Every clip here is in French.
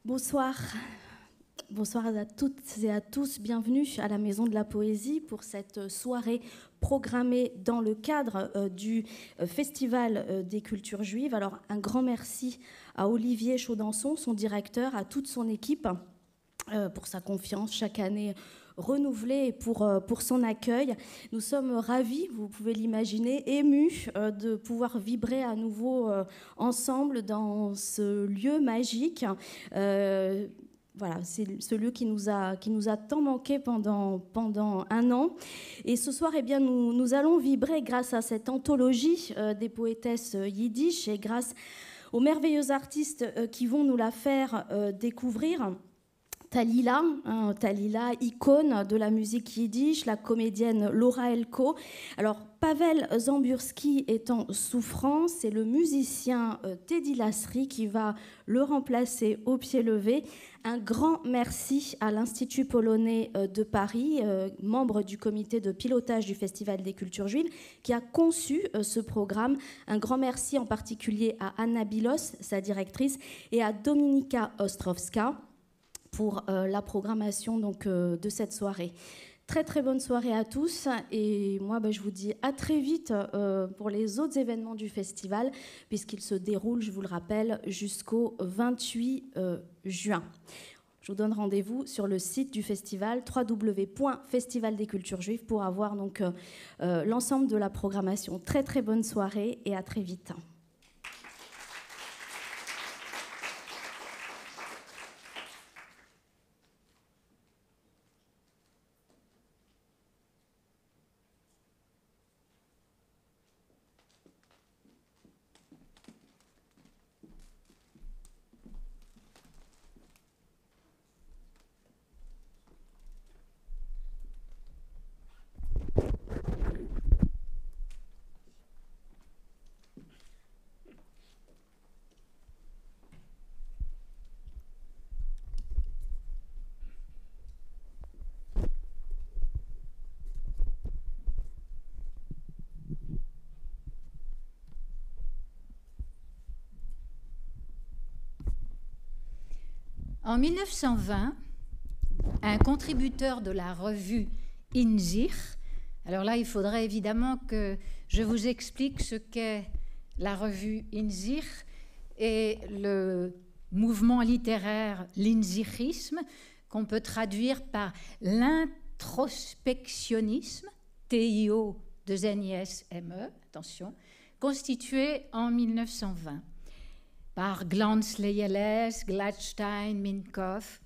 Bonsoir. Bonsoir à toutes et à tous. Bienvenue à la Maison de la Poésie pour cette soirée programmée dans le cadre du Festival des cultures juives. Alors, un grand merci à Olivier Chaudenson, son directeur, à toute son équipe pour sa confiance chaque année renouvelée et pour son accueil. Nous sommes ravis, vous pouvez l'imaginer, émus de pouvoir vibrer à nouveau ensemble dans ce lieu magique. Voilà, c'est ce lieu qui nous a tant manqué pendant un an. Et ce soir, eh bien, nous allons vibrer grâce à cette anthologie des poétesses yiddish et grâce aux merveilleux artistes qui vont nous la faire découvrir. Talila, icône de la musique yiddish, la comédienne Laura Elko. Alors, Pavel Zamburski est en souffrance, c'est le musicien Teddy Lasry qui va le remplacer au pied levé. Un grand merci à l'Institut polonais de Paris, membre du comité de pilotage du Festival des cultures juives, qui a conçu ce programme. Un grand merci en particulier à Anna Bilos, sa directrice, et à Dominika Ostrowska pour la programmation donc, de cette soirée. Très très bonne soirée à tous et moi je vous dis à très vite pour les autres événements du festival puisqu'il se déroule, je vous le rappelle, jusqu'au 28 juin. Je vous donne rendez-vous sur le site du festival www.festivaldesculturesjuives pour avoir donc l'ensemble de la programmation. Très très bonne soirée et à très vite. En 1920, un contributeur de la revue Inzir, alors là, il faudrait évidemment que je vous explique ce qu'est la revue Inzir et le mouvement littéraire, l'inzirisme, qu'on peut traduire par l'introspectionnisme, TIO-2NISME, attention, constitué en 1920. Par Glanz, Leyeles, Gladstein, Minkoff.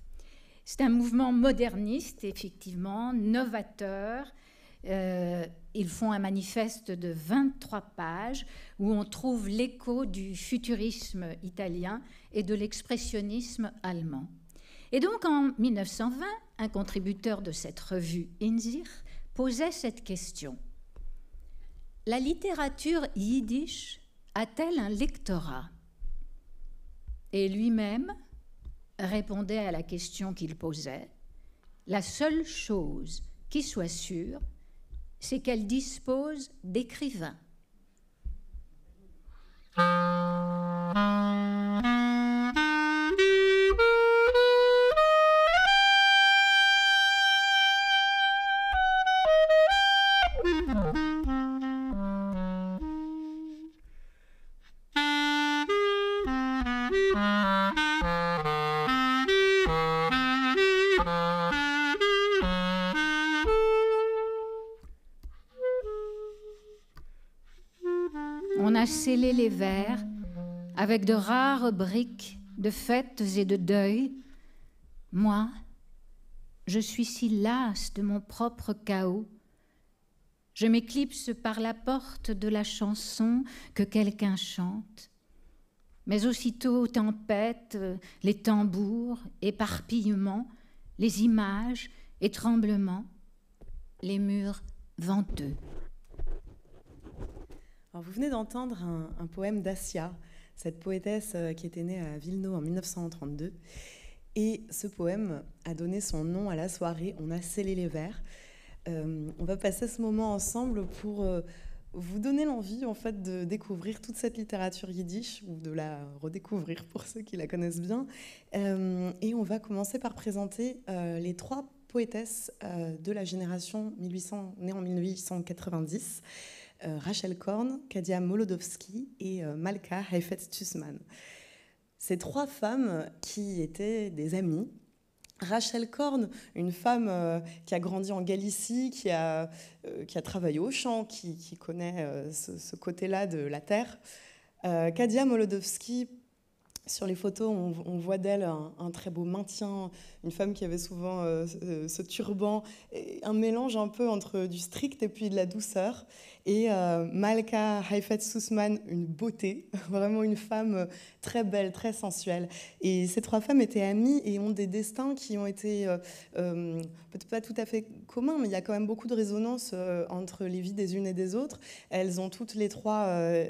C'est un mouvement moderniste, effectivement, novateur. Ils font un manifeste de 23 pages où on trouve l'écho du futurisme italien et de l'expressionnisme allemand. Et donc, en 1920, un contributeur de cette revue, Inzir, posait cette question. La littérature yiddish a-t-elle un lectorat ? Et lui-même répondait à la question qu'il posait. La seule chose qui soit sûre, c'est qu'elle dispose d'écrivains. On a scellé les vers avec de rares briques de fêtes et de deuil. Moi, je suis si lasse de mon propre chaos. Je m'éclipse par la porte de la chanson que quelqu'un chante. Mais aussitôt tempête, les tambours, éparpillement, les images et tremblements, les murs venteux. Alors vous venez d'entendre un poème d'Assia, cette poétesse qui était née à Vilno en 1932. Et ce poème a donné son nom à la soirée. On a scellé les vers. On va passer ce moment ensemble pour vous donner l'envie en fait de découvrir toute cette littérature yiddish ou de la redécouvrir pour ceux qui la connaissent bien. Et on va commencer par présenter les 3 poétesses de la génération née en 1890. Rachel Korn, Kadia Molodowski et Malka Heifetz-Tussman. Ces 3 femmes qui étaient des amies. Rachel Korn, une femme qui a grandi en Galicie, qui a travaillé au champ, qui connaît ce côté-là de la terre. Kadia Molodowski, sur les photos, on voit d'elle un très beau maintien, une femme qui avait souvent ce turban, un mélange un peu entre du strict et puis de la douceur. Et Malka Heifetz-Tussman, une beauté, vraiment une femme très belle, très sensuelle. Et ces 3 femmes étaient amies et ont des destins qui ont été peut-être pas tout à fait communs, mais il y a quand même beaucoup de résonance entre les vies des unes et des autres. Elles sont toutes les 3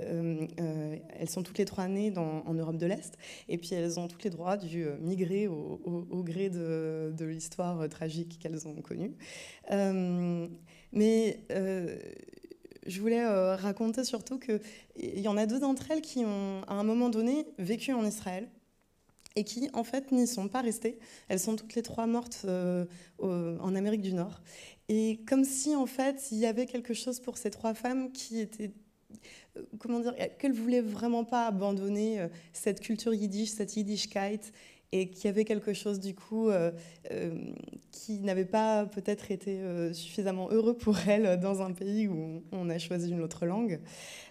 nées en Europe de l'Est, et puis elles ont toutes les 3 dû migrer au gré de l'histoire tragique qu'elles ont connue. Je voulais raconter surtout qu'il y en a 2 d'entre elles qui ont, à un moment donné, vécu en Israël et qui, en fait, n'y sont pas restées. Elles sont toutes les 3 mortes en Amérique du Nord. Et comme si, en fait, il y avait quelque chose pour ces 3 femmes qui étaient... qu'elles ne voulaient vraiment pas abandonner cette culture yiddish, cette Yiddishkeit, et qu'il y avait quelque chose, du coup, qui n'avait pas peut-être été suffisamment heureux pour elles dans un pays où on a choisi une autre langue.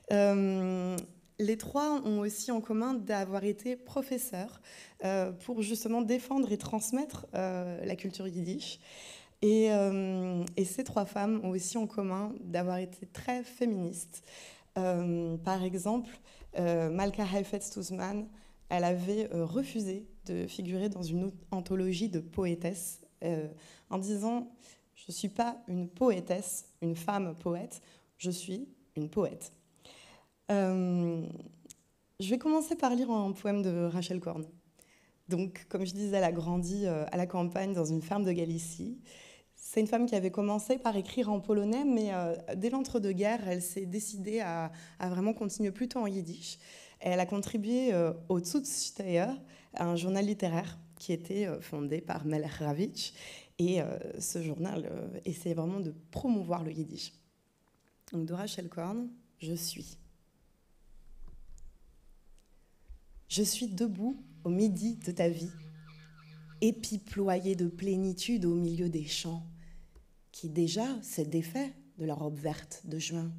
Les 3 ont aussi en commun d'avoir été professeurs pour justement défendre et transmettre la culture yiddish. Et ces 3 femmes ont aussi en commun d'avoir été très féministes. Par exemple, Malka Heifetz-Tussman, elle avait refusé de figurer dans une anthologie de poétesses en disant « Je ne suis pas une poétesse, une femme poète, je suis une poète ». Je vais commencer par lire un poème de Rachel Korn. Donc, comme je disais, elle a grandi à la campagne dans une ferme de Galicie. C'est une femme qui avait commencé par écrire en polonais, mais dès l'entre-deux-guerres, elle s'est décidée à vraiment continuer plutôt en yiddish. Elle a contribué au Zuzsteuer, un journal littéraire qui était fondé par Melech Ravitch. Et ce journal essayait vraiment de promouvoir le yiddish. Donc de Rachel Korn, je suis. Je suis debout au midi de ta vie, épis ployé de plénitude au milieu des champs, qui déjà s'est défait de la robe verte de juin,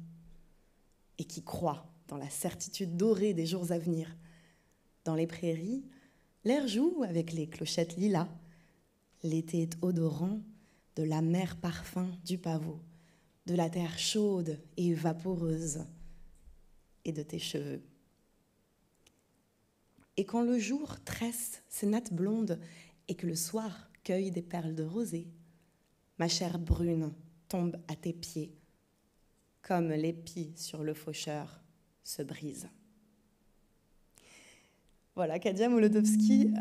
et qui croit dans la certitude dorée des jours à venir. Dans les prairies, l'air joue avec les clochettes lilas. L'été est odorant de l'amer parfum du pavot, de la terre chaude et vaporeuse, et de tes cheveux. Et quand le jour tresse ses nattes blondes et que le soir cueille des perles de rosée, ma chair brune tombe à tes pieds, comme l'épi sur le faucheur se brise. Voilà, Kadia Molodowski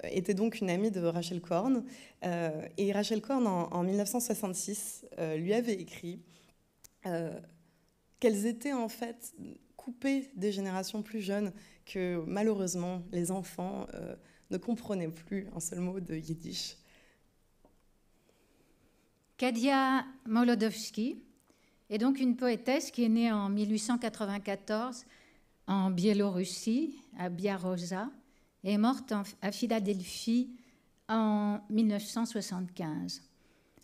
était donc une amie de Rachel Korn. Et Rachel Korn, en 1966, lui avait écrit qu'elles étaient en fait coupées des générations plus jeunes, que malheureusement, les enfants ne comprenaient plus un seul mot de yiddish. Kadia Molodowski est donc une poétesse qui est née en 1894 en Biélorussie, à Biaroza, et est morte à Philadelphie en 1975.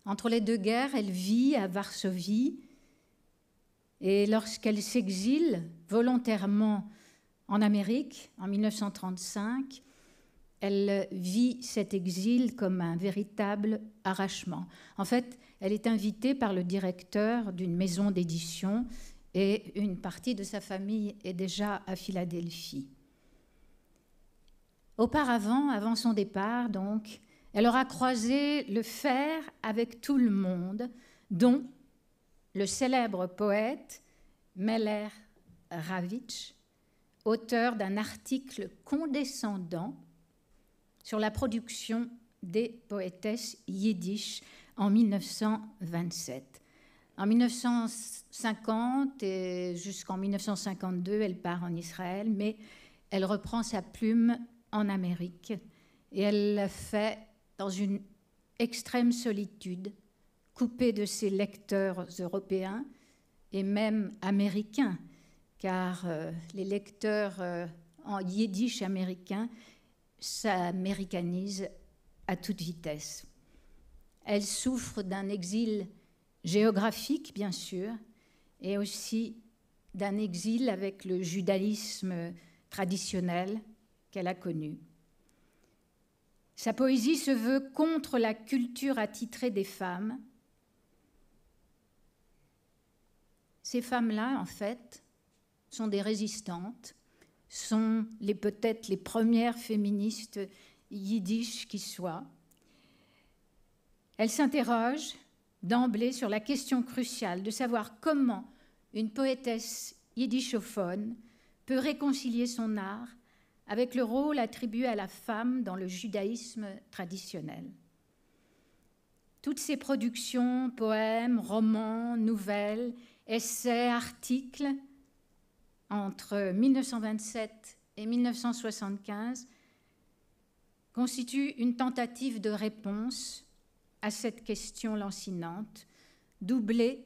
Entre les 2 guerres, elle vit à Varsovie, et lorsqu'elle s'exile volontairement en Amérique, en 1935, elle vit cet exil comme un véritable arrachement. En fait, elle est invitée par le directeur d'une maison d'édition et une partie de sa famille est déjà à Philadelphie. Auparavant, avant son départ, donc, elle aura croisé le fer avec tout le monde, dont le célèbre poète Melech Ravitch, auteur d'un article condescendant sur la production des poétesses yiddish en 1927. En 1950 et jusqu'en 1952, elle part en Israël, mais elle reprend sa plume en Amérique et elle le fait dans une extrême solitude, coupée de ses lecteurs européens et même américains, car les lecteurs en yiddish américain s'américanisent à toute vitesse. Elle souffre d'un exil géographique, bien sûr, et aussi d'un exil avec le judaïsme traditionnel qu'elle a connu. Sa poésie se veut contre la culture attitrée des femmes. Ces femmes-là, en fait, sont des résistantes, sont peut-être les premières féministes yiddish qui soient. Elles s'interrogent d'emblée sur la question cruciale de savoir comment une poétesse yiddishophone peut réconcilier son art avec le rôle attribué à la femme dans le judaïsme traditionnel. Toutes ces productions, poèmes, romans, nouvelles, essais, articles, entre 1927 et 1975, constituent une tentative de réponse à cette question lancinante, doublée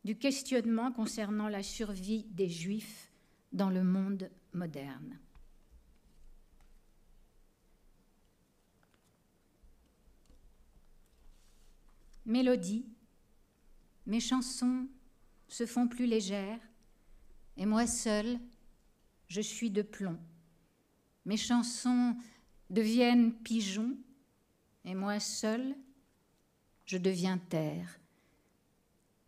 du questionnement concernant la survie des Juifs dans le monde moderne. Mélodie, mes chansons se font plus légères, et moi seule, je suis de plomb. Mes chansons deviennent pigeons, et moi seule, je deviens terre.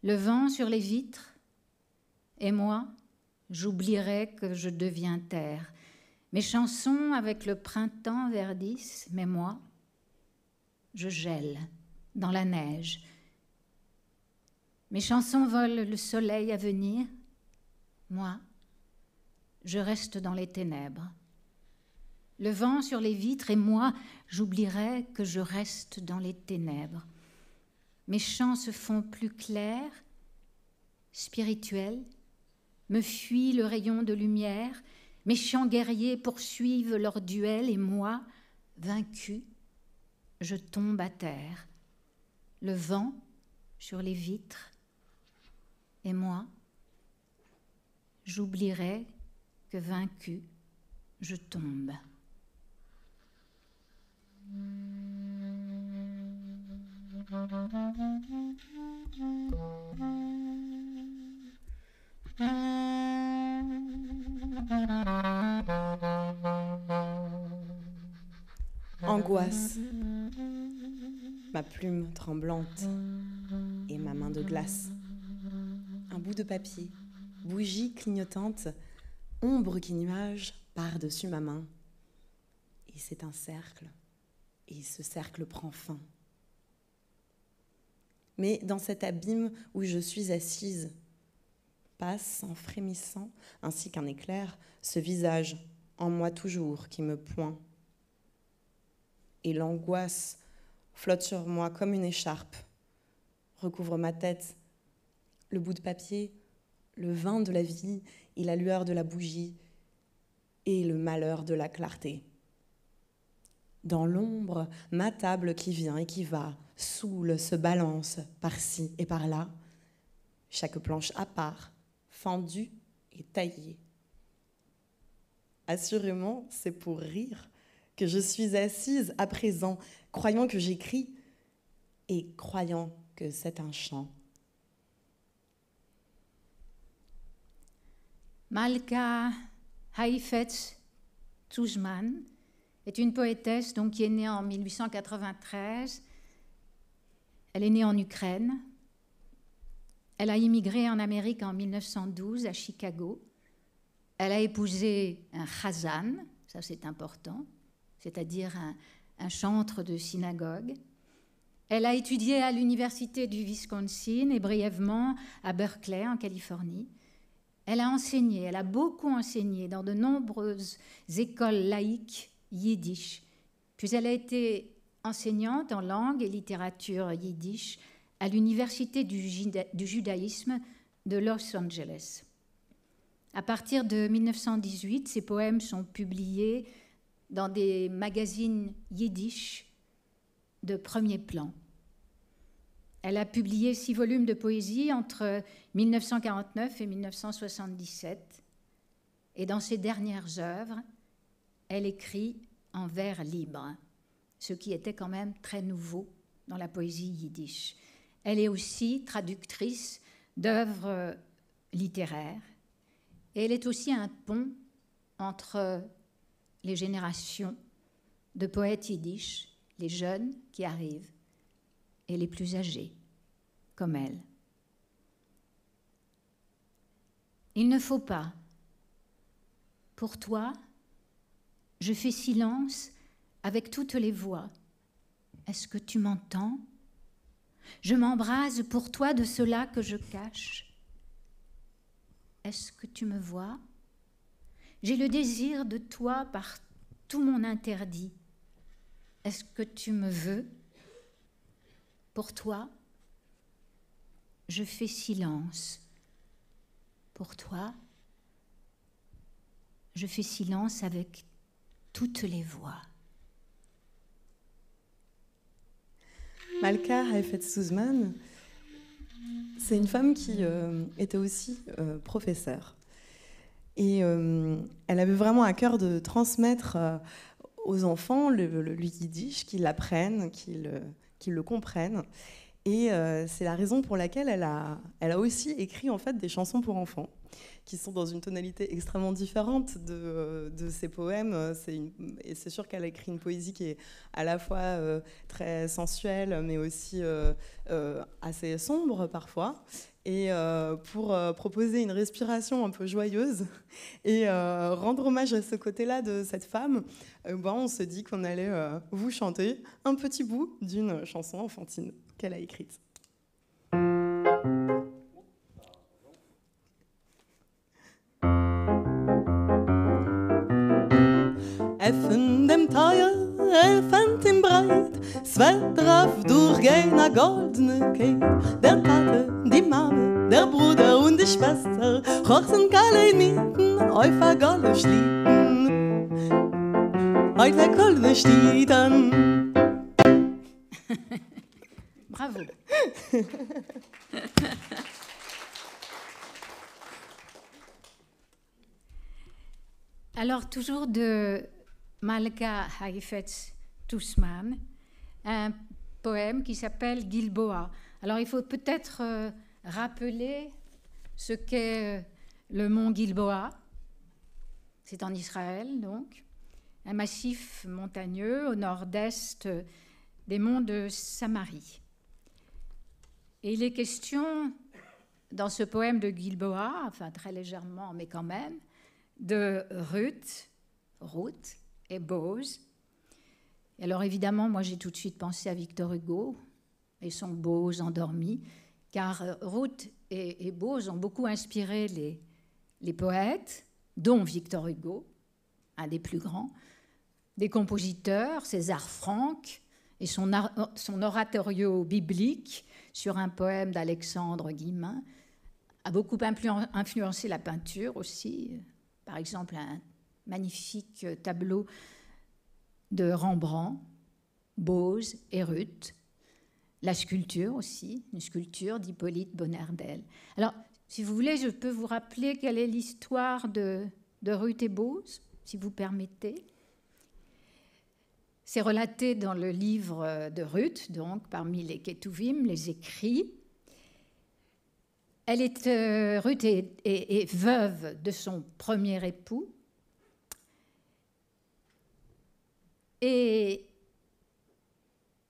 Le vent sur les vitres, et moi, j'oublierai que je deviens terre. Mes chansons avec le printemps verdissent, mais moi, je gèle dans la neige. Mes chansons volent le soleil à venir, moi, je reste dans les ténèbres. Le vent sur les vitres et moi, j'oublierai que je reste dans les ténèbres. Mes chants se font plus clairs, spirituels, me fuit le rayon de lumière, mes chants guerriers poursuivent leur duel et moi, vaincu, je tombe à terre. Le vent sur les vitres et moi, j'oublierai que vaincu, je tombe. Angoisse, ma plume tremblante et ma main de glace. Un bout de papier, bougie clignotante, ombre qui nuage par-dessus ma main. Et c'est un cercle, et ce cercle prend fin. Mais dans cet abîme où je suis assise, passe en frémissant, ainsi qu'un éclair, ce visage en moi toujours qui me point. Et l'angoisse flotte sur moi comme une écharpe, recouvre ma tête, le bout de papier, le vin de la vie et la lueur de la bougie et le malheur de la clarté. Dans l'ombre, ma table qui vient et qui va, saoule, se balance par-ci et par-là, chaque planche à part, fendue et taillée. Assurément, c'est pour rire que je suis assise à présent, croyant que j'écris et croyant que c'est un chant. Malka Heifetz Tuzman est une poétesse donc, qui est née en 1893. Elle est née en Ukraine. Elle a immigré en Amérique en 1912 à Chicago. Elle a épousé un chazan, ça c'est important, c'est-à-dire un chantre de synagogue. Elle a étudié à l'université du Wisconsin et brièvement à Berkeley en Californie. Elle a enseigné, elle a beaucoup enseigné dans de nombreuses écoles laïques yiddish. Puis elle a été enseignante en langue et littérature yiddish à l'université du judaïsme de Los Angeles. À partir de 1918, ses poèmes sont publiés dans des magazines yiddish de premier plan. Elle a publié 6 volumes de poésie entre 1949 et 1977. Et dans ses dernières œuvres, elle écrit en vers libre, ce qui était quand même très nouveau dans la poésie yiddish. Elle est aussi traductrice d'œuvres littéraires et elle est aussi un pont entre les générations de poètes yiddish, les jeunes qui arrivent et les plus âgés, comme elle. Il ne faut pas. Pour toi, je fais silence avec toutes les voix. Est-ce que tu m'entends ? Je m'embrase pour toi de cela que je cache. Est-ce que tu me vois ? J'ai le désir de toi par tout mon interdit. Est-ce que tu me veux ? Pour toi, je fais silence. Pour toi, je fais silence avec toutes les voix. Malka Heifetz-Suzman, c'est une femme qui était aussi professeure. Et elle avait vraiment à cœur de transmettre aux enfants le yiddish, qu'ils l'apprennent, qu'ils le comprennent. Et c'est la raison pour laquelle elle a aussi écrit en fait des chansons pour enfants, qui sont dans une tonalité extrêmement différente de ses poèmes. Et c'est sûr qu'elle a écrit une poésie qui est à la fois très sensuelle, mais aussi assez sombre parfois. Et pour proposer une respiration un peu joyeuse et rendre hommage à ce côté-là de cette femme, on se dit qu'on allait vous chanter un petit bout d'une chanson enfantine qu'elle a écrite. Effen dem Teuer, elfend im Breit, es wird drauf durchgehen a goldene Kate. Der Tate, die Mame, der Bruder und die Schwester hochsen alle mitten auf a golle Schlitten. Heut der Kolbe steht an. Bravo. Alors, toujours de Malka Heifetz-Suzman, un poème qui s'appelle Gilboa. Alors, il faut peut-être rappeler ce qu'est le mont Gilboa. C'est en Israël, donc, un massif montagneux au nord-est des monts de Samarie. Et il est question, dans ce poème de Gilboa, enfin très légèrement, mais quand même, de Ruth et Boaz. Et alors évidemment, moi j'ai tout de suite pensé à Victor Hugo et son Boaz endormi, car Ruth et Boaz ont beaucoup inspiré les poètes, dont Victor Hugo, un des plus grands, des compositeurs, César Franck, et son oratorio biblique sur un poème d'Alexandre Guillemin a beaucoup influencé la peinture aussi. Par exemple, un magnifique tableau de Rembrandt, Boaz et Ruth. La sculpture aussi, une sculpture d'Hippolyte Bonardel. Alors, si vous voulez, je peux vous rappeler quelle est l'histoire de Ruth et Boaz, si vous permettez. C'est relaté dans le livre de Ruth, donc parmi les Ketuvim, les écrits. Ruth est veuve de son premier époux et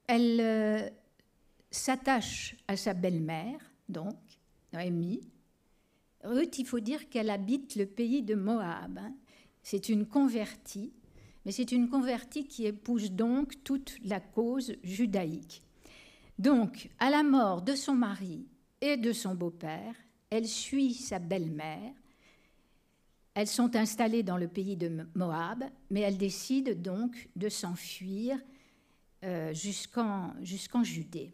elle s'attache à sa belle-mère, donc Noémie. Ruth, il faut dire qu'elle habite le pays de Moab. C'est une convertie, mais c'est une convertie qui épouse donc toute la cause judaïque. Donc, à la mort de son mari et de son beau-père, elle suit sa belle-mère. Elles sont installées dans le pays de Moab, mais elle décide donc de s'enfuir jusqu'en Judée.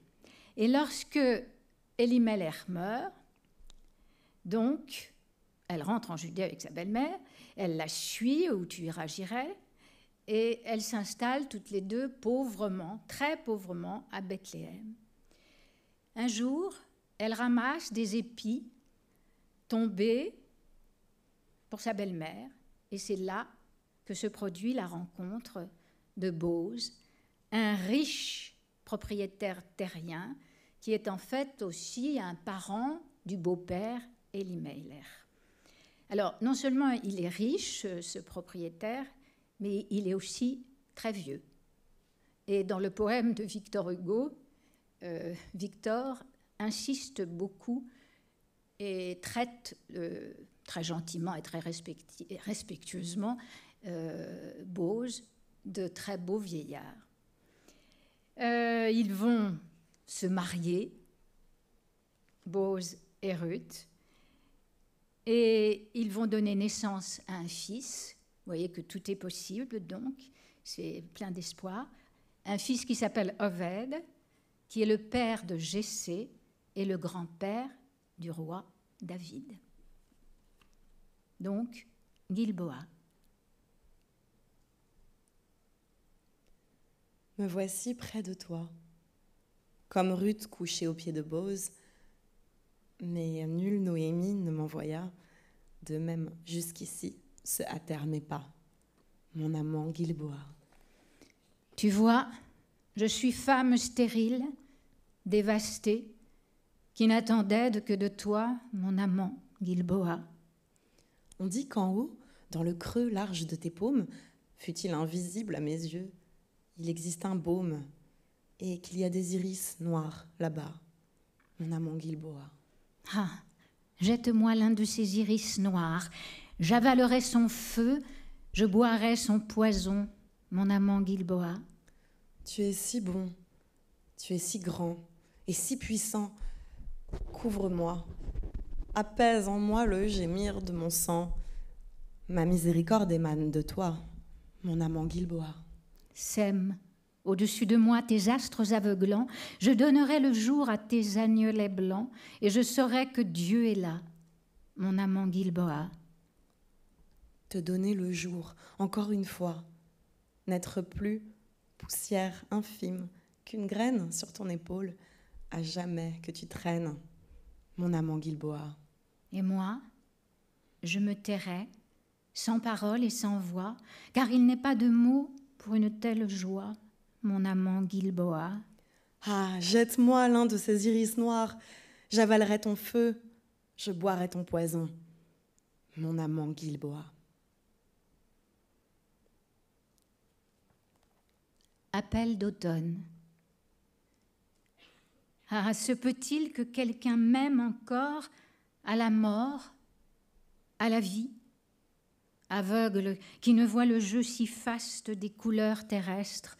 Et lorsque Elimelech meurt, donc, elle rentre en Judée avec sa belle-mère, elle la suit où tu iras, j'irai, et elles s'installent toutes les deux pauvrement, très pauvrement, à Bethléem. Un jour, elle ramasse des épis tombés pour sa belle-mère, et c'est là que se produit la rencontre de Bose, un riche propriétaire terrien qui est en fait aussi un parent du beau-père Elimelech. Alors, non seulement il est riche, ce propriétaire, mais il est aussi très vieux. Et dans le poème de Victor Hugo, Victor insiste beaucoup et traite très gentiment et très respectueusement Bose de très beau vieillard. Ils vont se marier, Bose et Ruth, et ils vont donner naissance à un fils. Vous voyez que tout est possible, donc, c'est plein d'espoir. Un fils qui s'appelle Oved, qui est le père de Jessé et le grand-père du roi David. Donc, Gilboa. Me voici près de toi, comme Ruth couchée aux pieds de Bose, mais nulle Noémie ne m'envoya, de même jusqu'ici se hâtèrent mes pas, mon amant Gilboa. Tu vois, je suis femme stérile, dévastée, qui n'attend d'aide que de toi, mon amant Gilboa. On dit qu'en haut, dans le creux large de tes paumes, fût-il invisible à mes yeux, il existe un baume, et qu'il y a des iris noirs là-bas, mon amant Gilboa. Ah, jette-moi l'un de ces iris noirs, j'avalerai son feu, je boirai son poison, mon amant Gilboa. Tu es si bon, tu es si grand et si puissant, couvre-moi, apaise en moi le gémir de mon sang, ma miséricorde émane de toi, mon amant Gilboa. Sème au-dessus de moi tes astres aveuglants, je donnerai le jour à tes agnelets blancs, et je saurai que Dieu est là, mon amant Gilboa. Te donner le jour, encore une fois, n'être plus poussière infime qu'une graine sur ton épaule, à jamais que tu traînes, mon amant Gilboa. Et moi, je me tairai, sans parole et sans voix, car il n'est pas de mots pour une telle joie, mon amant Gilboa. Ah, jette-moi l'un de ces iris noirs, j'avalerai ton feu, je boirai ton poison, mon amant Gilboa. Appel d'automne. Ah, se peut-il que quelqu'un m'aime encore à la mort, à la vie, aveugle qui ne voit le jeu si faste des couleurs terrestres,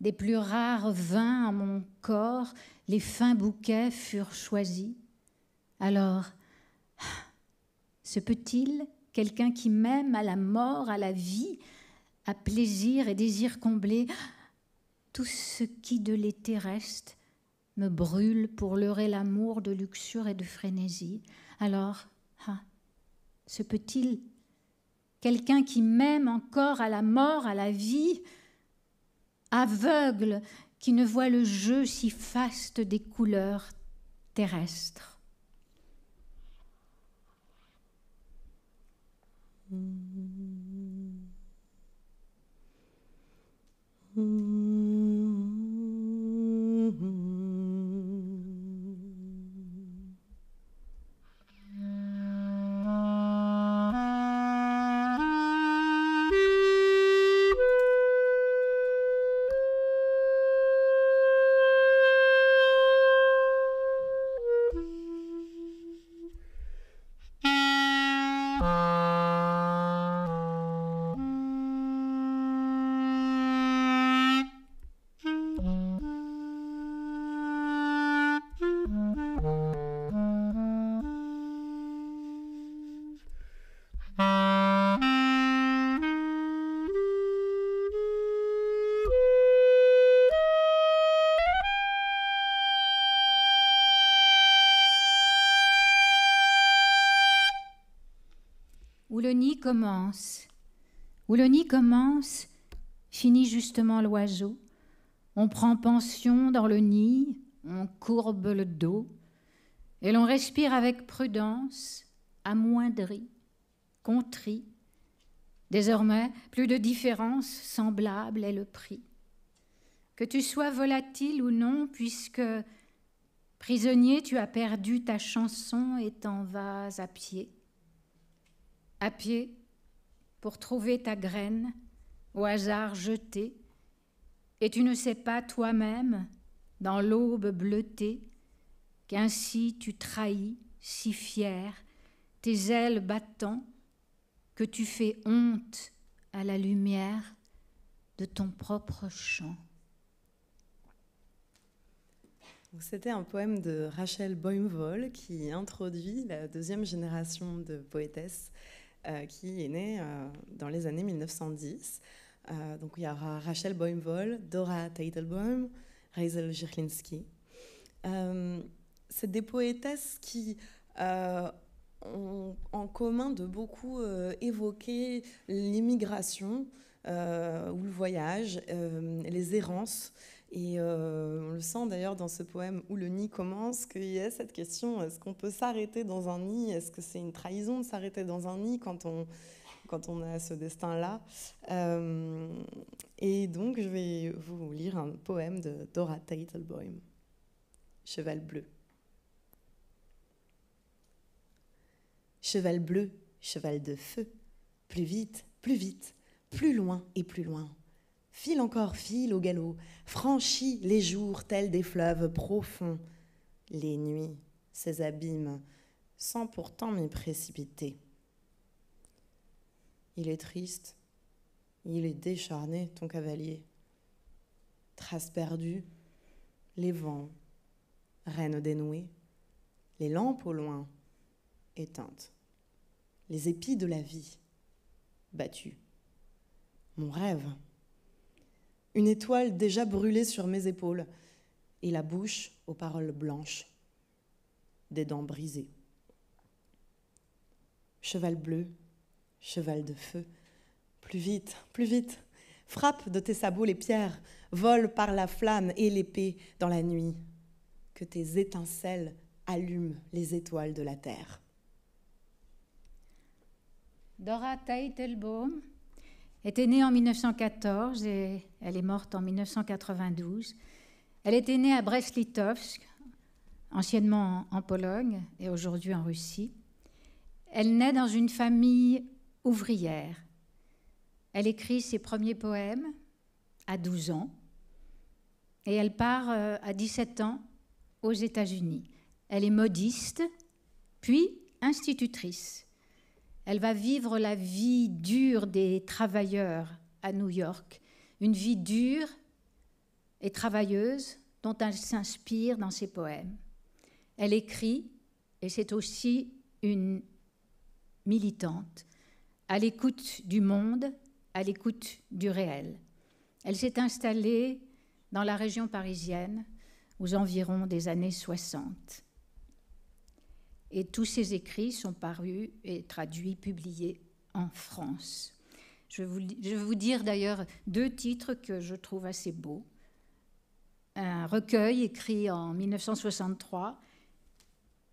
des plus rares vins en mon corps, les fins bouquets furent choisis. Alors, se peut-il quelqu'un qui m'aime à la mort, à la vie, à plaisir et désir comblé, tout ce qui de l'été reste me brûle pour leurrer l'amour de luxure et de frénésie. Alors, se peut-il quelqu'un qui m'aime encore à la mort, à la vie, aveugle, qui ne voit le jeu si faste des couleurs terrestres? nid commence. Où le nid commence, finit justement l'oiseau. On prend pension dans le nid, on courbe le dos, et l'on respire avec prudence, amoindri, contrit. Désormais, plus de différence semblable est le prix. Que tu sois volatile ou non, puisque prisonnier, tu as perdu ta chanson et t'en vas à pied. À pied, pour trouver ta graine, au hasard jetée, et tu ne sais pas toi-même, dans l'aube bleutée, qu'ainsi tu trahis, si fier, tes ailes battant, que tu fais honte à la lumière de ton propre chant. C'était un poème de Rachel Boimvoll qui introduit la deuxième génération de poétesses qui est née dans les années 1910. Donc il y aura Rachel Boimvoll, Dora Teitelbaum, Reisel Girlinski. C'est des poétesses qui ont en commun de beaucoup évoquer l'immigration ou le voyage, les errances. Et on le sent d'ailleurs dans ce poème Où le nid commence, qu'il y a cette question, est-ce qu'on peut s'arrêter dans un nid? Est-ce que c'est une trahison de s'arrêter dans un nid quand on a ce destin-là? Et donc je vais vous lire un poème de Dora Teitelbaum, Cheval bleu. Cheval bleu, cheval de feu, plus vite, plus loin et plus loin. File encore, file au galop, franchis les jours tels des fleuves profonds, les nuits, ces abîmes, sans pourtant m'y précipiter. Il est triste, il est décharné, ton cavalier. Traces perdues, les vents, rênes dénouées, les lampes au loin, éteintes, les épis de la vie, battus. Mon rêve, une étoile déjà brûlée sur mes épaules, et la bouche aux paroles blanches, des dents brisées. Cheval bleu, cheval de feu, plus vite, frappe de tes sabots les pierres, vole par la flamme et l'épée dans la nuit, que tes étincelles allument les étoiles de la terre. Dora Teitelbaum était née en 1914 et elle est morte en 1992. Elle était née à Brest-Litovsk, anciennement en Pologne et aujourd'hui en Russie. Elle naît dans une famille ouvrière. Elle écrit ses premiers poèmes à 12 ans et elle part à 17 ans aux États-Unis. Elle est modiste, puis institutrice. Elle va vivre la vie dure des travailleurs à New York, une vie dure et travailleuse dont elle s'inspire dans ses poèmes. Elle écrit, et c'est aussi une militante, à l'écoute du monde, à l'écoute du réel. Elle s'est installée dans la région parisienne aux environs des années 60. Et tous ses écrits sont parus et traduits, publiés en France. Je vais vous dire d'ailleurs 2 titres que je trouve assez beaux. Un recueil écrit en 1963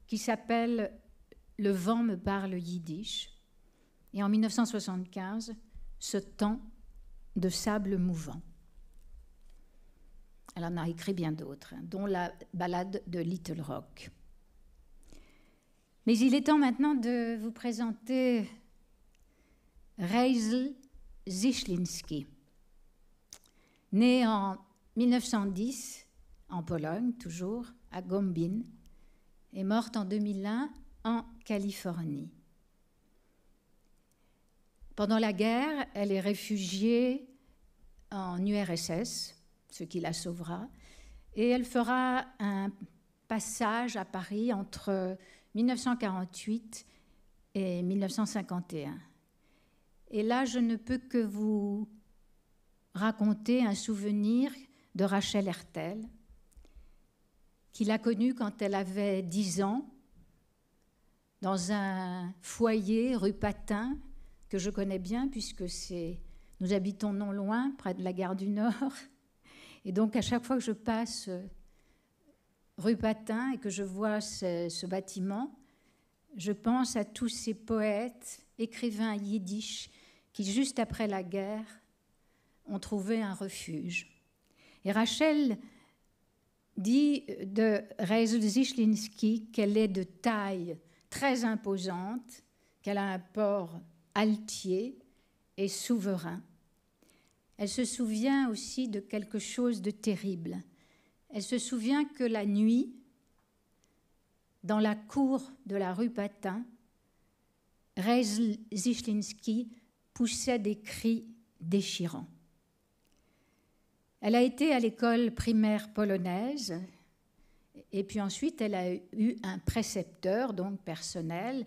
qui s'appelle « Le vent me parle yiddish » et en 1975 « Ce temps de sable mouvant ». Elle en a écrit bien d'autres, dont la ballade de Little Rock. Mais il est temps maintenant de vous présenter Reisel Girlinski. Née en 1910 en Pologne, toujours, à Gombin, et morte en 2001 en Californie. Pendant la guerre, elle est réfugiée en URSS, ce qui la sauvera, et elle fera un passage à Paris entre 1948 et 1951. Et là, je ne peux que vous raconter un souvenir de Rachel Hertel, qui l'a connue quand elle avait 10 ans, dans un foyer rue Patin, que je connais bien puisque nous habitons non loin, près de la gare du Nord. Et donc, à chaque fois que je passe rue Patin et que je vois ce bâtiment, je pense à tous ces poètes, écrivains yiddish qui, juste après la guerre, ont trouvé un refuge. Et Rachel dit de Rzeszliński qu'elle est de taille très imposante, qu'elle a un port altier et souverain. Elle se souvient aussi de quelque chose de terrible. Elle se souvient que la nuit, dans la cour de la rue Patin, Rzeszliński poussait des cris déchirants. Elle a été à l'école primaire polonaise et puis ensuite elle a eu un précepteur, donc personnel,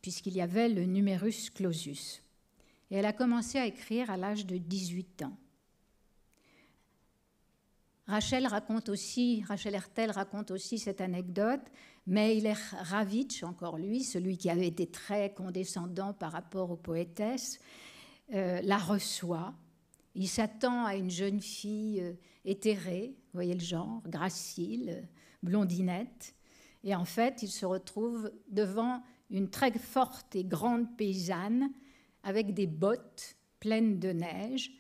puisqu'il y avait le numerus clausus. Et elle a commencé à écrire à l'âge de 18 ans. Rachel Hertel raconte aussi cette anecdote. Meiller Ravitch, encore lui, celui qui avait été très condescendant par rapport aux poétesses, la reçoit. Il s'attend à une jeune fille éthérée, vous voyez le genre, gracile, blondinette. Et en fait, il se retrouve devant une très forte et grande paysanne avec des bottes pleines de neige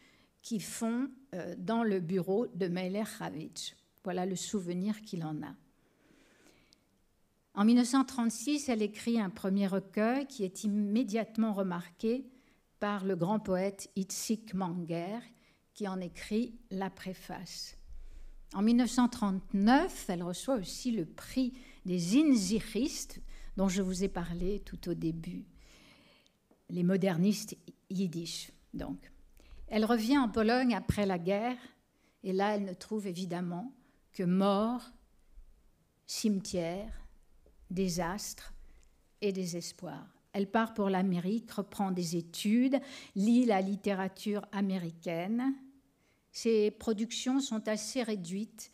qui font dans le bureau de Meiller Ravitch. Voilà le souvenir qu'il en a. En 1936, elle écrit un premier recueil qui est immédiatement remarqué par le grand poète Itzik Manger, qui en écrit la préface. En 1939, elle reçoit aussi le prix des Inziristes, dont je vous ai parlé tout au début, les modernistes yiddish, donc. Elle revient en Pologne après la guerre, et là, elle ne trouve évidemment que mort, cimetière, désastre et désespoir. Elle part pour l'Amérique, reprend des études, lit la littérature américaine. Ses productions sont assez réduites,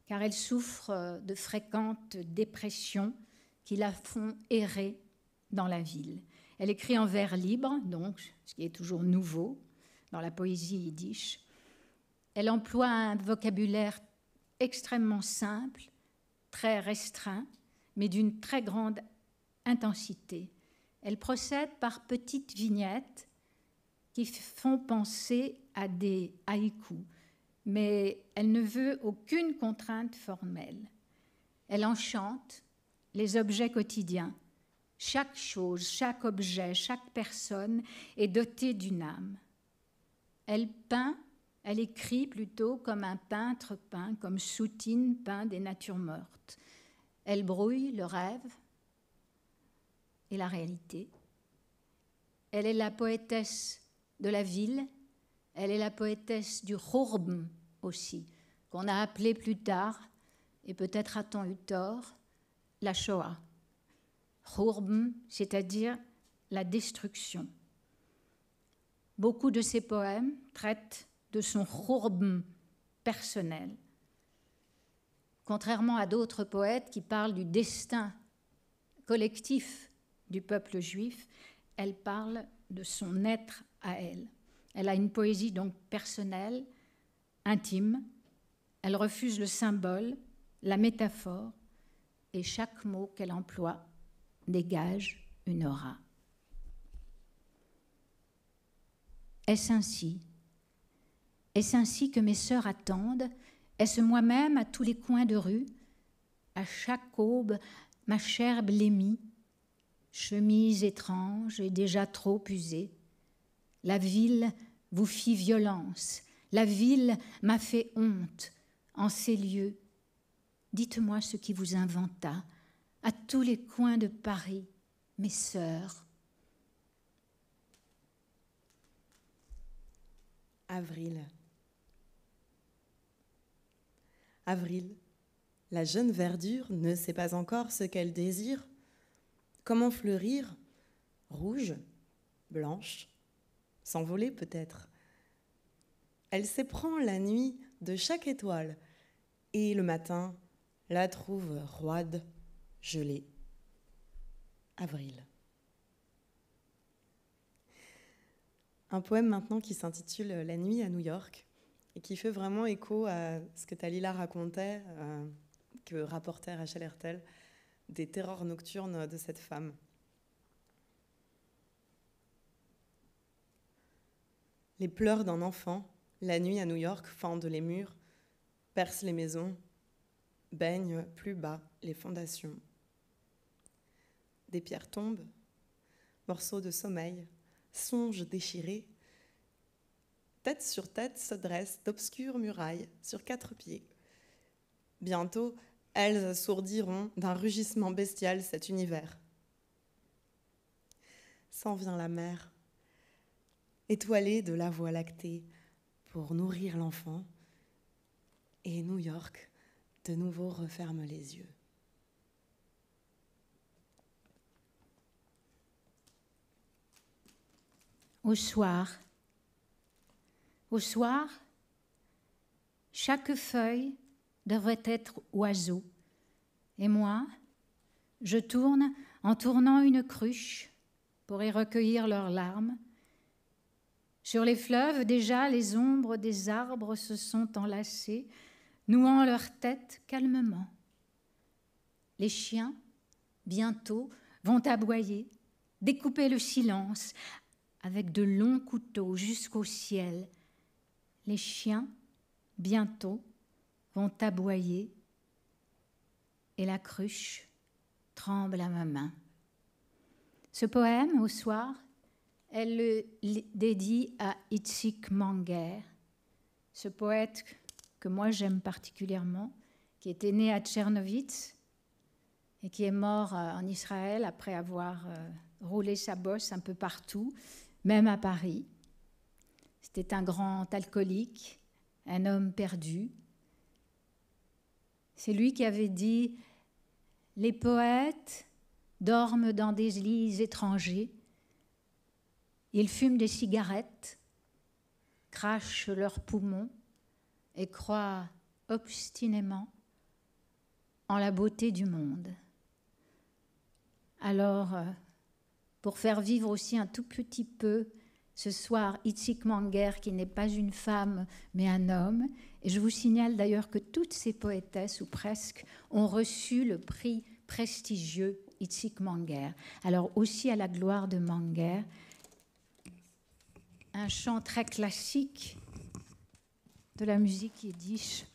car elle souffre de fréquentes dépressions qui la font errer dans la ville. Elle écrit en vers libre, donc, ce qui est toujours nouveau dans la poésie yiddish. Elle emploie un vocabulaire extrêmement simple, très restreint, mais d'une très grande intensité. Elle procède par petites vignettes qui font penser à des haïkus, mais elle ne veut aucune contrainte formelle. Elle enchante les objets quotidiens. Chaque chose, chaque objet, chaque personne est dotée d'une âme. Elle peint, elle écrit plutôt comme un peintre peint, comme Soutine peint des natures mortes. Elle brouille le rêve et la réalité. Elle est la poétesse de la ville, elle est la poétesse du Churban aussi, qu'on a appelé plus tard, et peut-être a-t-on eu tort, la Shoah. Churban, c'est-à-dire la destruction. Beaucoup de ses poèmes traitent de son Churban personnel. Contrairement à d'autres poètes qui parlent du destin collectif du peuple juif, elle parle de son être à elle. Elle a une poésie donc personnelle, intime. Elle refuse le symbole, la métaphore, et chaque mot qu'elle emploie dégage une aura. Est-ce ainsi? Est-ce ainsi que mes sœurs attendent? Est-ce moi-même à tous les coins de rue? À chaque aube, ma chair blêmie, chemise étrange et déjà trop usée. La ville vous fit violence, la ville m'a fait honte. En ces lieux, dites-moi ce qui vous inventa, à tous les coins de Paris, mes sœurs. Avril. Avril, la jeune verdure ne sait pas encore ce qu'elle désire. Comment fleurir? Rouge, blanche, s'envoler peut-être. Elle s'éprend la nuit de chaque étoile et le matin la trouve roide, gelée. Avril. Un poème maintenant qui s'intitule « La nuit à New York » et qui fait vraiment écho à ce que Talila racontait, que rapportait Rachel Hertel, des terreurs nocturnes de cette femme. Les pleurs d'un enfant, la nuit à New York, fendent les murs, percent les maisons, baignent plus bas les fondations. Des pierres tombent, morceaux de sommeil, songes déchirés. Tête sur tête se dressent d'obscures murailles sur 4 pieds. Bientôt, elles assourdiront d'un rugissement bestial cet univers. S'en vient la mer, étoilée de la voie lactée, pour nourrir l'enfant, et New York de nouveau referme les yeux. Au soir, chaque feuille devrait être oiseau. Et moi, je tourne en tournant une cruche pour y recueillir leurs larmes. Sur les fleuves, déjà, les ombres des arbres se sont enlacées, nouant leurs têtes calmement. Les chiens, bientôt, vont aboyer, découper le silence avec de longs couteaux jusqu'au ciel. Les chiens, bientôt, vont aboyer et la cruche tremble à ma main. Ce poème, au soir, elle le dédie à Itzik Manger, ce poète que moi j'aime particulièrement, qui était né à Tchernovitz et qui est mort en Israël après avoir roulé sa bosse un peu partout, même à Paris. C'était un grand alcoolique, un homme perdu. C'est lui qui avait dit « Les poètes dorment dans des lits étrangers. Ils fument des cigarettes, crachent leurs poumons et croient obstinément en la beauté du monde. » Alors, pour faire vivre aussi un tout petit peu ce soir Itzik Manger, qui n'est pas une femme mais un homme, et je vous signale d'ailleurs que toutes ces poétesses, ou presque, ont reçu le prix prestigieux Itzik Manger. Alors aussi à la gloire de Manger, un chant très classique de la musique yiddish,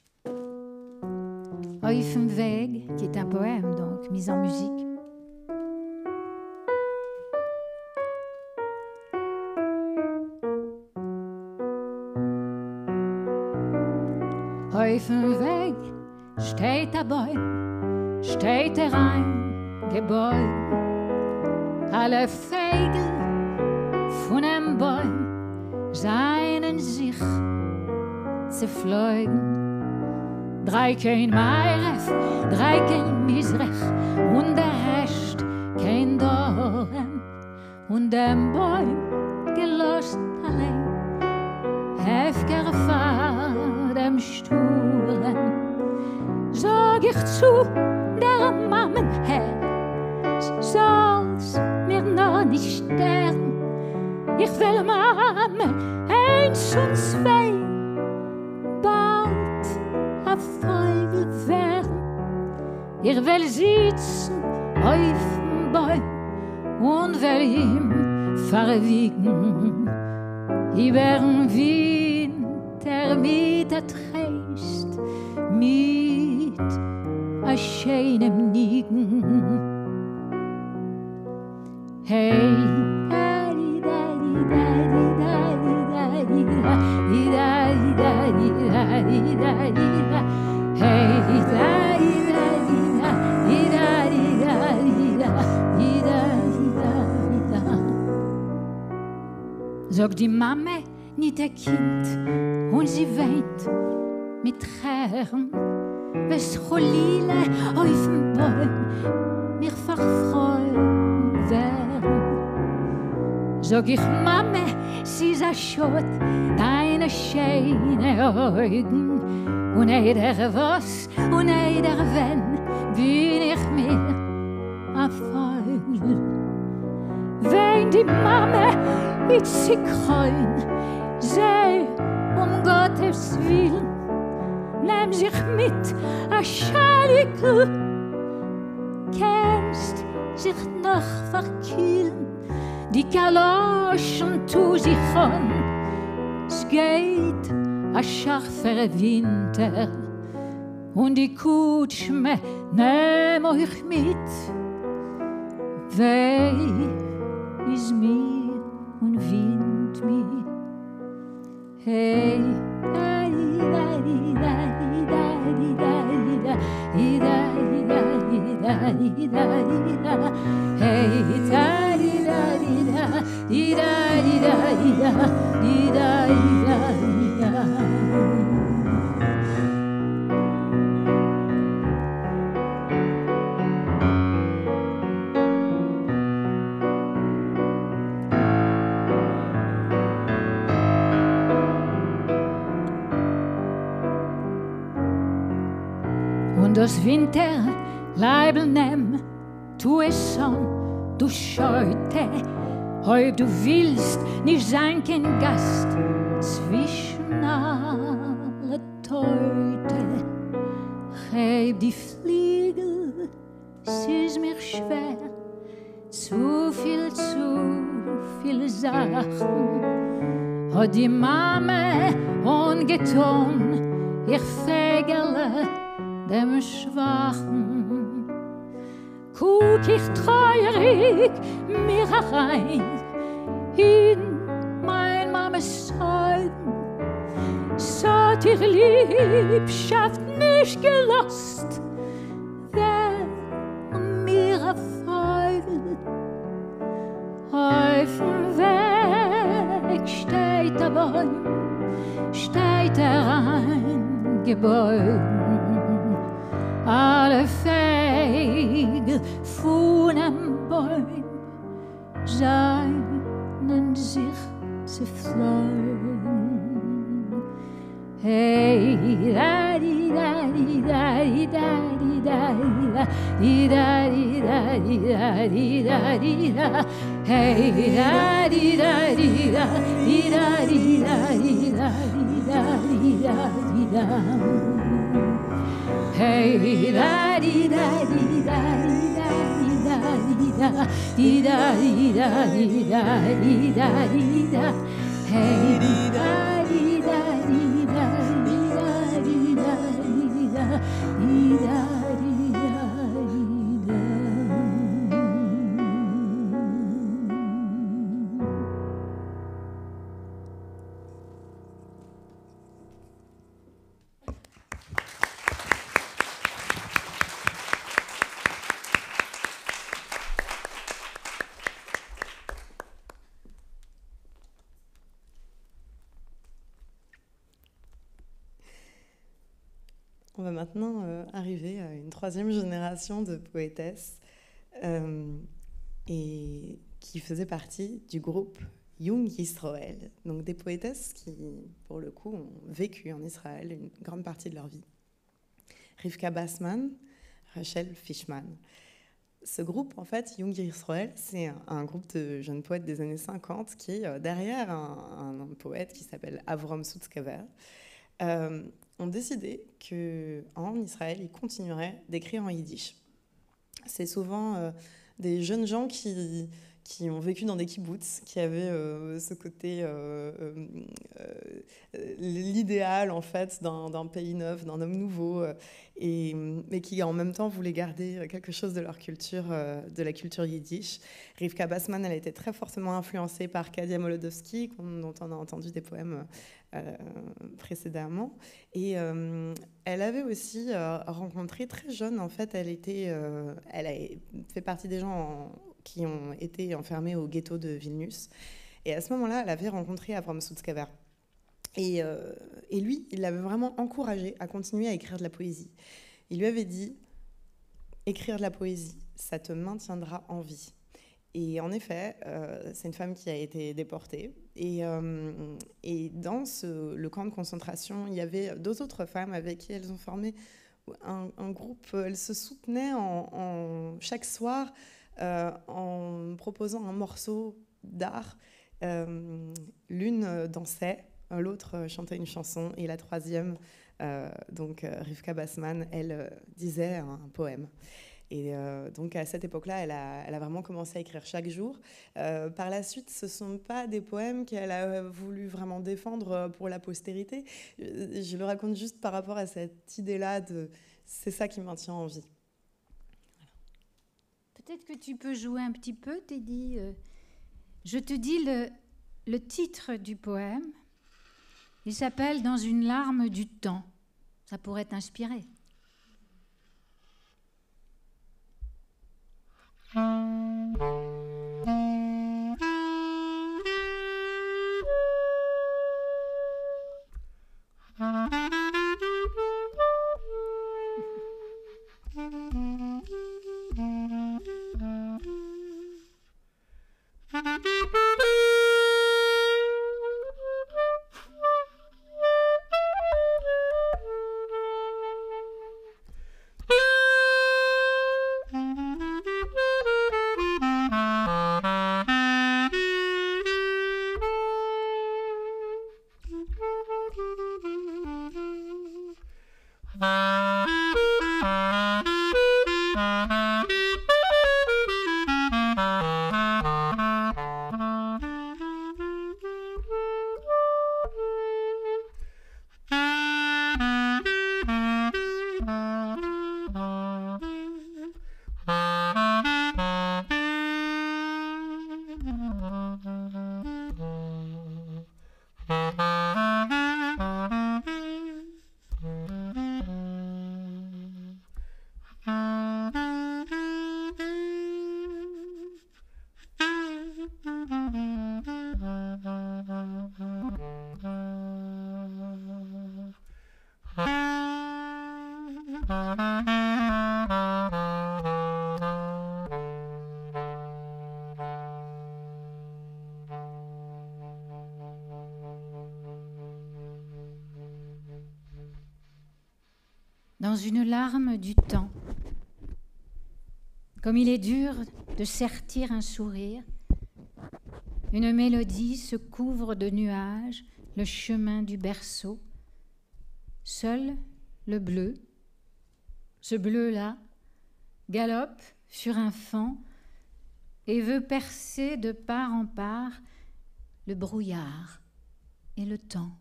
Auf dem Weg, qui est un poème donc mis en musique. Auf dem Weg steht der Baum, steht ein Gebäude. Alle Vögel von dem Baum seien sich zerflogen. 3 kein Meiref, 3 kein Misrech und der Rest kein Dorn. Und dem Baum gelost allein, heftiger Fahr dem Sturm. Sag ich zu der Mammenherz, soll's mir noch nicht sterben. Ich will Mammen 1 und 2 bald ein Vogel werden. Ich will sitzen auf dem Baum und will ihm verwiegen über den Winter mit der Trist, mit a schönem Nigen. Hey, daddy, daddy, daddy, daddy, daddy, daddy, daddy, daddy, daddy, hey, daddy, daddy, daddy, daddy, daddy, daddy, daddy. Sagt die Mama nicht der Kind und sie weint mit Tränen, wes Cholile auf dem Baum mich verfreuen werden. Sag ich, Mama, sie ist ein Schott, deine schöne Augen. Und jeder was, und jeder wenn, bin ich mir ein Vogel. Wenn die Mama Itzikreun, sei Gottes Willen, nimm sich mit a Schalikel, kennst sich noch verkühlen, die Kaloschen tu sich an, es geht a scharfer Winter, und die Kutschme nehm euch mit, weh is mir und wind mir. Hey, da di da di da di da di da di da di da di da di da di da. Hey, da di da di da di da di da di da di da di da di da. Das Winter Leibel nimm, tu es an, du scheute, ob du willst nicht sein kein Gast zwischen alle Teute. Heb die Fliegel, es ist mir schwer, zu viel Sachen hat die Mama ungetan, ich Fägerle dem Schwachen. Guck ich treuerig mir herein in mein Mames Augen, so hat ihr Liebschaft nicht gelost, wer mir erfolgt. Auf dem Weg steht der Baum, steht ein Gebäude. Alle Feige von einem Baum scheinen sich zu freuen. Hey, da di da di da di da di da di da di da di da di da di da. Hey, da di da di da di da di da di da di da di da di da. Hey, da di da di da di da di da di da di da di da di da di da. Hey, da di da di da di da di da di da di da di da. On va maintenant arriver à une troisième génération de poétesses et qui faisaient partie du groupe Young Israel, donc des poétesses qui, pour le coup, ont vécu en Israël une grande partie de leur vie. Rivka Bassman, Rachel Fishman. Ce groupe, en fait, Young Israel, c'est un groupe de jeunes poètes des années 50 qui est derrière un poète qui s'appelle Avram Sutzkever. Ont décidé qu'en Israël, ils continueraient d'écrire en yiddish. C'est souvent des jeunes gens qui ont vécu dans des kibboutz, qui avaient ce côté, l'idéal en fait d'un pays neuf, d'un homme nouveau, mais qui en même temps voulaient garder quelque chose de leur culture, de la culture yiddish. Rivka Bassman, elle a été très fortement influencée par Kadia Molodowski, dont on a entendu des poèmes précédemment, et elle avait aussi rencontré très jeune, en fait, elle a fait partie des gens qui ont été enfermés au ghetto de Vilnius, et à ce moment-là, elle avait rencontré Avram Sutzkever. Et lui, il l'avait vraiment encouragée à continuer à écrire de la poésie. Il lui avait dit « Écrire de la poésie, ça te maintiendra en vie ». Et en effet, c'est une femme qui a été déportée. Et dans le camp de concentration, il y avait deux autres femmes avec qui elles ont formé un groupe. Elles se soutenaient chaque soir en proposant un morceau d'art L'une dansait, l'autre chantait une chanson, et la troisième, Rivka Bassman, elle disait un poème. Et donc à cette époque-là, elle a vraiment commencé à écrire chaque jour. Par la suite, ce ne sont pas des poèmes qu'elle a voulu vraiment défendre pour la postérité. Je le raconte juste par rapport à cette idée-là c'est ça qui maintient en vie. Voilà. Peut-être que tu peux jouer un petit peu, Teddy. Je te dis le titre du poème. Il s'appelle « Dans une larme du temps ». Ça pourrait t'inspirer. Dans une larme du temps, comme il est dur de sertir un sourire, une mélodie se couvre de nuages, le chemin du berceau. Seul le bleu, ce bleu-là, galope sur un fend et veut percer de part en part le brouillard et le temps.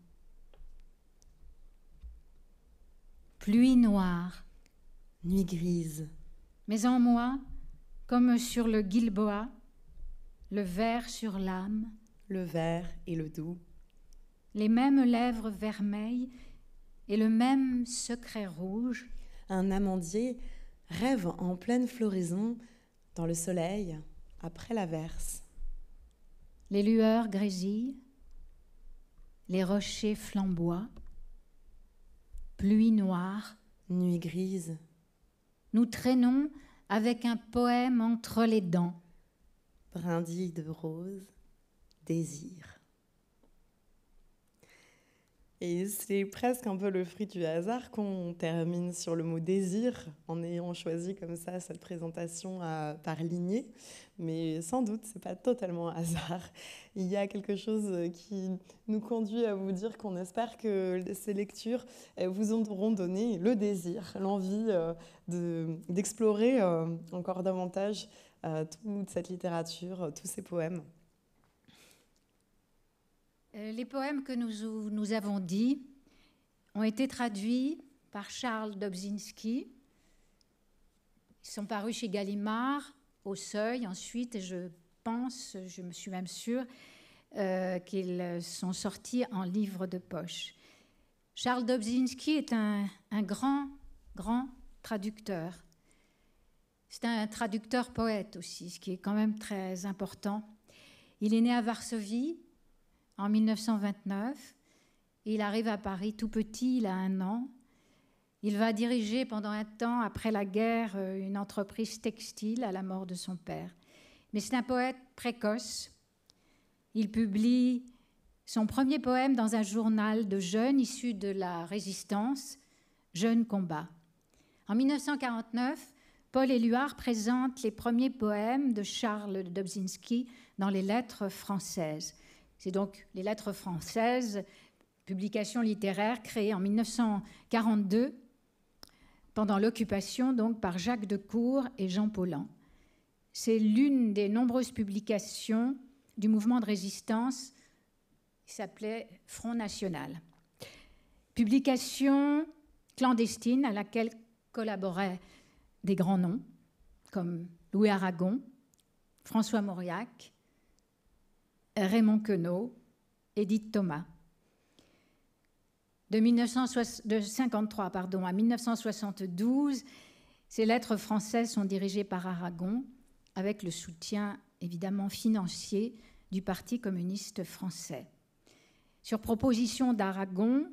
Pluie noire, nuit grise, mais en moi, comme sur le Gilboa, le vert sur l'âme, le vert et le doux, les mêmes lèvres vermeilles et le même secret rouge. Un amandier rêve en pleine floraison, dans le soleil, après l'averse. Les lueurs grésillent, les rochers flamboient, pluie noire, nuit grise. Nous traînons avec un poème entre les dents. Brindilles de rose, désir. Et c'est presque un peu le fruit du hasard qu'on termine sur le mot désir, en ayant choisi comme ça cette présentation par lignée. Mais sans doute, ce n'est pas totalement un hasard. Il y a quelque chose qui nous conduit à vous dire qu'on espère que ces lectures vous auront donné le désir, l'envie d'explorer encore davantage toute cette littérature, tous ces poèmes. Les poèmes que nous avons dits ont été traduits par Charles Dobzynski. Ils sont parus chez Gallimard, au Seuil ensuite, et je me suis même sûre, qu'ils sont sortis en livre de poche. Charles Dobzynski est un grand traducteur. C'est un traducteur poète aussi, ce qui est quand même très important. Il est né à Varsovie en 1929. Il arrive à Paris tout petit, il a 1 an. Il va diriger pendant un temps, après la guerre, une entreprise textile à la mort de son père. Mais c'est un poète précoce. Il publie son premier poème dans un journal de jeunes issu de la Résistance, Jeunes Combats. En 1949, Paul Éluard présente les premiers poèmes de Charles Dobzynski dans les lettres françaises. C'est donc les Lettres françaises, publication littéraire créée en 1942 pendant l'occupation donc par Jacques Decour et Jean Paulhan. C'est l'une des nombreuses publications du mouvement de résistance qui s'appelait Front National. Publication clandestine à laquelle collaboraient des grands noms comme Louis Aragon, François Mauriac, Raymond Queneau, Édith Thomas. De 1953 à 1972, ces lettres françaises sont dirigées par Aragon avec le soutien évidemment financier du Parti communiste français. Sur proposition d'Aragon,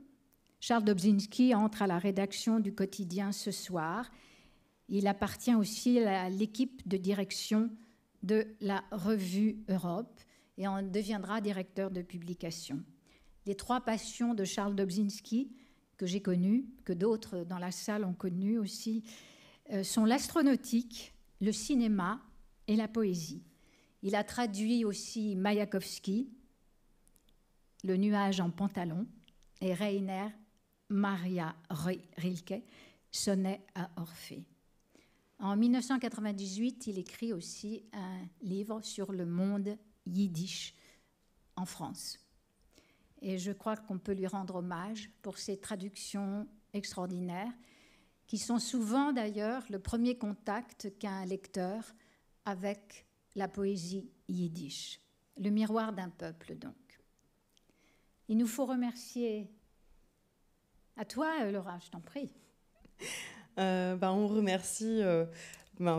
Charles Dobzhinsky entre à la rédaction du quotidien Ce Soir. Il appartient aussi à l'équipe de direction de la revue Europe et en deviendra directeur de publication. Les trois passions de Charles Dobzhinsky, que j'ai connues, que d'autres dans la salle ont connues aussi, sont l'astronautique, le cinéma et la poésie. Il a traduit aussi Maïakovsky, Le nuage en pantalon, et Rainer Maria Rilke, Sonnet à Orphée. En 1998, il écrit aussi un livre sur le monde yiddish en France. Et je crois qu'on peut lui rendre hommage pour ses traductions extraordinaires, qui sont souvent d'ailleurs le premier contact qu'a un lecteur avec la poésie yiddish. Le miroir d'un peuple, donc. Il nous faut remercier... À toi, Laura, je t'en prie. On remercie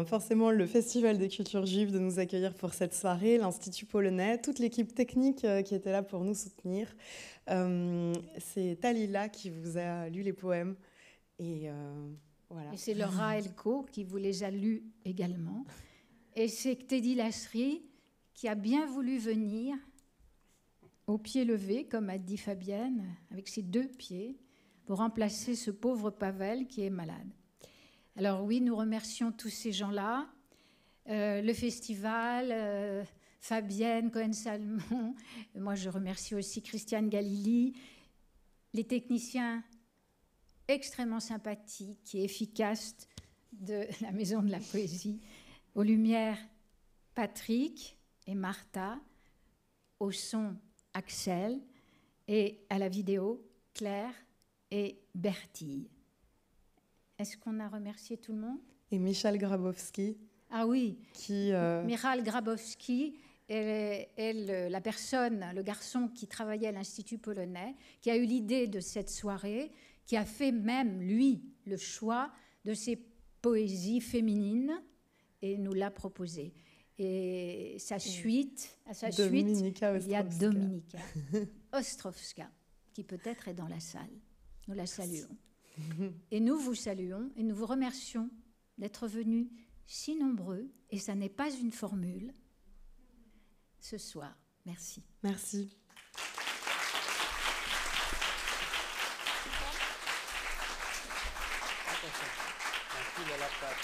forcément le Festival des cultures juives de nous accueillir pour cette soirée, l'Institut Polonais, toute l'équipe technique qui était là pour nous soutenir. C'est Talila qui vous a lu les poèmes. Et voilà. Et c'est Laura Elko qui vous les a lus également. Et c'est Teddy Lasserie qui a bien voulu venir au pied levé, comme a dit Fabienne, avec ses deux pieds, pour remplacer ce pauvre Pavel qui est malade. Alors oui, nous remercions tous ces gens-là, le festival, Fabienne Cohen-Salmon, moi je remercie aussi Christiane Galili, les techniciens extrêmement sympathiques et efficaces de la Maison de la Poésie, aux lumières Patrick et Martha, au son Axel et à la vidéo Claire et Bertille. Est-ce qu'on a remercié tout le monde? Et Michal Grabowski. Ah oui, Michal Grabowski est la personne, le garçon qui travaillait à l'Institut polonais, qui a eu l'idée de cette soirée, qui a fait même, lui, le choix de ces poésies féminines et nous l'a proposé. Et à sa suite, il y a Dominika Ostrowska, qui peut-être est dans la salle. Nous la saluons. Et nous vous saluons et nous vous remercions d'être venus si nombreux, et ça n'est pas une formule, ce soir. Merci. Merci. Merci de la part.